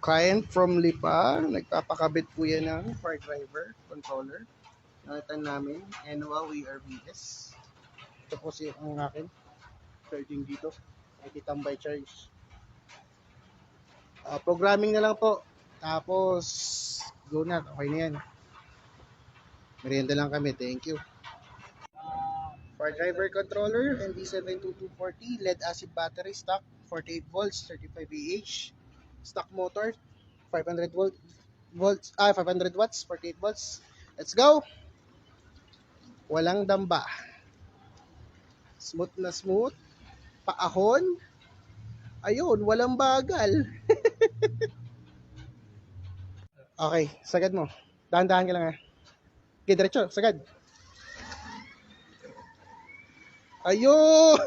Client from Lipa, nagpapakabit po yan ng car driver controller. Nakita namin, Enwa WRVS. Ito po si ang akin. Charging dito. IT tambay charge. Programming na lang po. Tapos, go na. Okay na yan. Merienda lang kami. Thank you. Car driver controller, ND72240, lead acid battery, stock, 48 volts, 35 Ah. Stock motor, 500 volts, 500 watts, 48 volts. Let's go! Walang damba. Smooth na smooth. Paahon. Ayun, walang bagal. Okay, sagad mo. Dahan-dahan ka lang ha. Okay, diretso, sagad. Ayun!